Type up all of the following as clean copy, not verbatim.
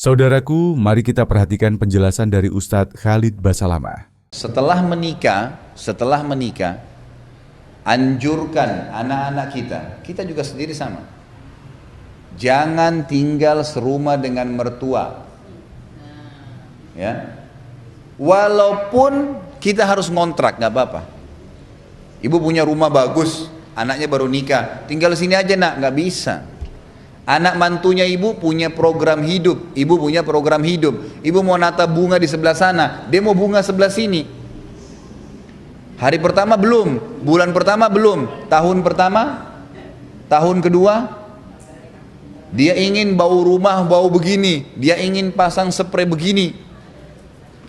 Saudaraku, mari kita perhatikan penjelasan dari Ustadz Khalid Basalamah. Setelah menikah, anjurkan anak-anak kita juga sendiri sama. Jangan tinggal serumah dengan mertua. Ya. Walaupun kita harus ngontrak, nggak apa-apa. Ibu punya rumah bagus, anaknya baru nikah, tinggal sini aja nak, nggak bisa. Anak mantunya ibu punya program hidup, ibu punya program hidup. Ibu mau nata bunga di sebelah sana, dia mau bunga sebelah sini. Hari pertama belum, bulan pertama belum, tahun pertama, tahun kedua, dia ingin bau rumah bau begini, dia ingin pasang spray begini,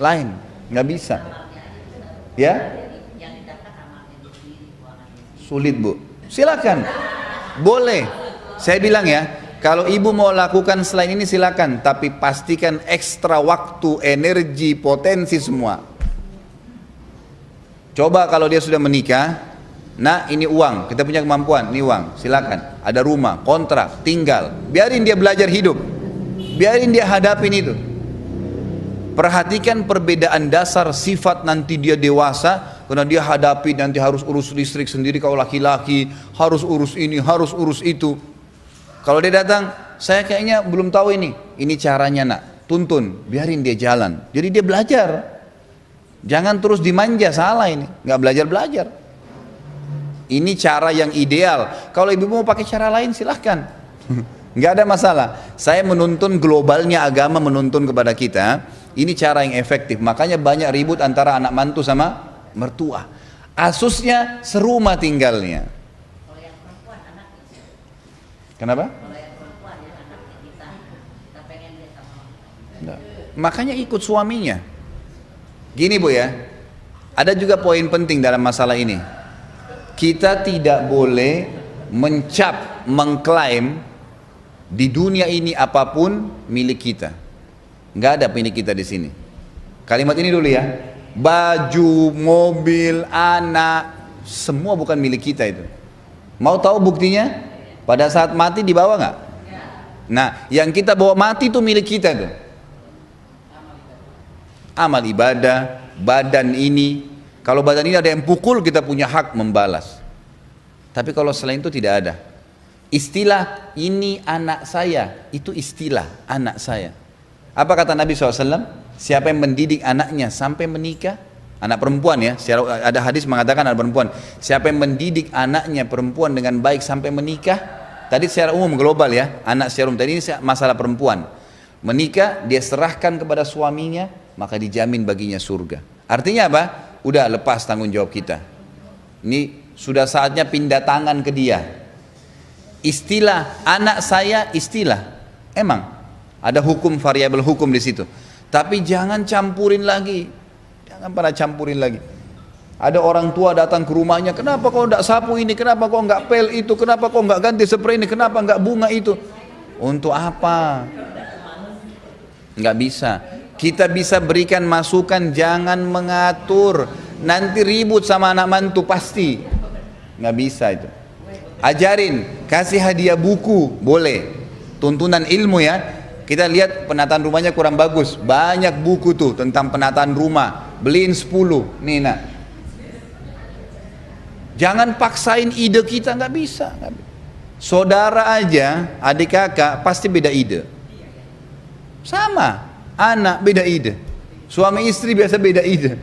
lain, nggak bisa. Ya, sulit bu, silakan, boleh. Saya bilang ya. Kalau ibu mau lakukan selain ini silakan, tapi pastikan ekstra waktu, energi, potensi semua. Coba kalau dia sudah menikah, nah ini uang, kita punya kemampuan, ini uang, silakan. Ada rumah, kontrak, tinggal. Biarin dia belajar hidup, biarin dia hadapin itu. Perhatikan perbedaan dasar sifat nanti dia dewasa, karena dia hadapi nanti harus urus listrik sendiri kalau laki-laki, harus urus ini, harus urus itu. Kalau dia datang, saya kayaknya belum tahu ini caranya nak, tuntun, biarin dia jalan. Jadi dia belajar, jangan terus dimanja, salah ini, nggak belajar. Ini cara yang ideal. Kalau ibu mau pakai cara lain silahkan, nggak ada masalah. Saya menuntun globalnya agama menuntun kepada kita, ini cara yang efektif. Makanya banyak ribut antara anak mantu sama mertua. Asusnya serumah tinggalnya. Kenapa? Makanya ikut suaminya. Gini bu ya, ada juga poin penting dalam masalah ini. Kita tidak boleh mencap, mengklaim di dunia ini apapun milik kita. Nggak ada milik kita di sini. Kalimat ini dulu ya. Baju, mobil, anak, semua bukan milik kita itu. Mau tahu buktinya? Pada saat mati dibawa nggak? Nah, yang kita bawa mati itu milik kita tuh. Amal ibadah, badan ini. Kalau badan ini ada yang pukul, kita punya hak membalas. Tapi kalau selain itu tidak ada. Istilah ini anak saya, itu istilah anak saya. Apa kata Nabi SAW? Siapa yang mendidik anaknya sampai menikah? Anak perempuan ya, ada hadis mengatakan anak perempuan. Siapa yang mendidik anaknya perempuan dengan baik sampai menikah? Tadi secara umum global ya, anak secara umum. Tadi ini masalah perempuan. Menikah, dia serahkan kepada suaminya, maka dijamin baginya surga. Artinya apa? Udah lepas tanggung jawab kita. Ini sudah saatnya pindah tangan ke dia. Istilah anak saya istilah. Emang ada hukum, variabel hukum di situ. Tapi jangan campurin lagi. Jangan pada campurin lagi. Ada orang tua datang ke rumahnya, kenapa kau enggak sapu ini, kenapa kau enggak pel itu, kenapa kau enggak ganti spray ini, kenapa enggak bunga itu. Untuk apa? Enggak bisa. Kita bisa berikan masukan, jangan mengatur. Nanti ribut sama anak mantu pasti. Enggak bisa itu. Ajarin, kasih hadiah buku, boleh. Tuntunan ilmu ya. Kita lihat penataan rumahnya kurang bagus, banyak buku tuh tentang penataan rumah, beliin 10, nih nak. Jangan paksain ide kita, nggak bisa. Saudara aja, adik kakak pasti beda ide. Sama, anak beda ide, suami istri biasa beda ide.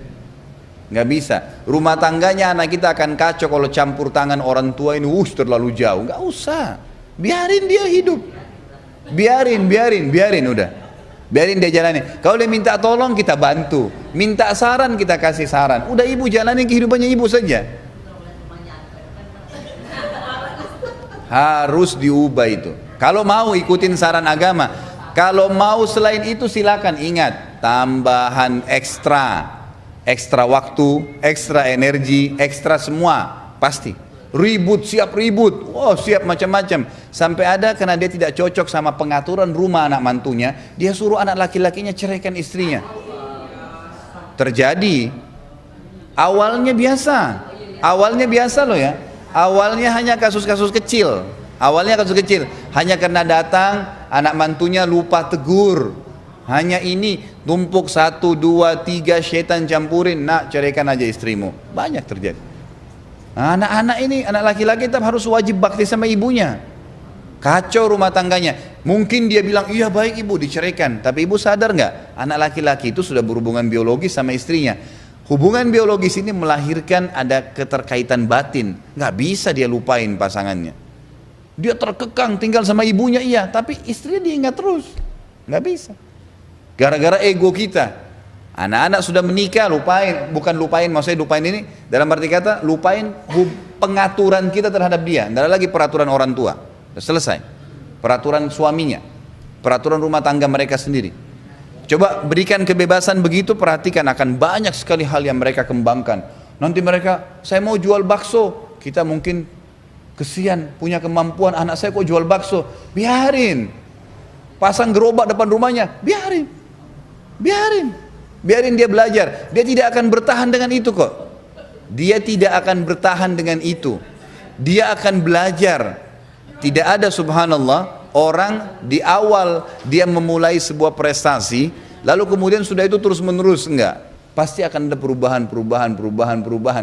Nggak bisa, rumah tangganya anak kita akan kacau kalau campur tangan orang tua ini, terlalu jauh. Nggak usah, biarin dia hidup. Biarin udah. Biarin dia jalani. Kalau dia minta tolong kita bantu, minta saran kita kasih saran. Udah ibu jalani kehidupannya ibu saja. Harus diubah itu. Kalau mau ikutin saran agama, kalau mau selain itu silakan. Ingat, tambahan ekstra waktu, ekstra energi, ekstra semua pasti. Ribut, siap ribut, siap macam-macam. Sampai ada karena dia tidak cocok sama pengaturan rumah anak mantunya, dia suruh anak laki-lakinya ceraikan istrinya. Terjadi. Awalnya biasa loh ya. Awalnya hanya kasus-kasus kecil. Hanya karena datang anak mantunya lupa tegur, Hanya ini tumpuk 1, 2, 3 syaitan campurin, nak ceraikan aja istrimu. Banyak terjadi. Nah, anak-anak ini, anak laki-laki tetap harus wajib bakti sama ibunya. Kacau rumah tangganya. Mungkin dia bilang, iya baik ibu diceraikan. Tapi ibu sadar nggak? Anak laki-laki itu sudah berhubungan biologis sama istrinya. Hubungan biologis ini melahirkan ada keterkaitan batin. Nggak bisa dia lupain pasangannya. Dia terkekang tinggal sama ibunya iya, tapi istrinya dia ingat terus. Nggak bisa. Gara-gara ego kita. Anak-anak sudah menikah, lupain. Bukan lupain, maksudnya lupain ini dalam arti kata lupain pengaturan kita terhadap dia. Tidak ada lagi peraturan orang tua. Sudah selesai. Peraturan suaminya, peraturan rumah tangga mereka sendiri. Coba berikan kebebasan begitu, perhatikan akan banyak sekali hal yang mereka kembangkan. Nanti mereka, saya mau jual bakso. Kita mungkin kesian, punya kemampuan, anak saya kok jual bakso. Biarin. Pasang gerobak depan rumahnya, biarin. Biarin dia belajar. Dia tidak akan bertahan dengan itu kok. Dia tidak akan bertahan dengan itu. Dia akan belajar. Tidak ada subhanallah orang di awal dia memulai sebuah prestasi, lalu kemudian sudah itu terus menerus, enggak. Pasti akan ada perubahan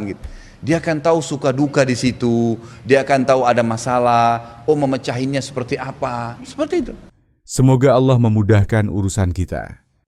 gitu. Dia akan tahu suka duka di situ, dia akan tahu ada masalah, memecahinnya seperti apa, seperti itu. Semoga Allah memudahkan urusan kita.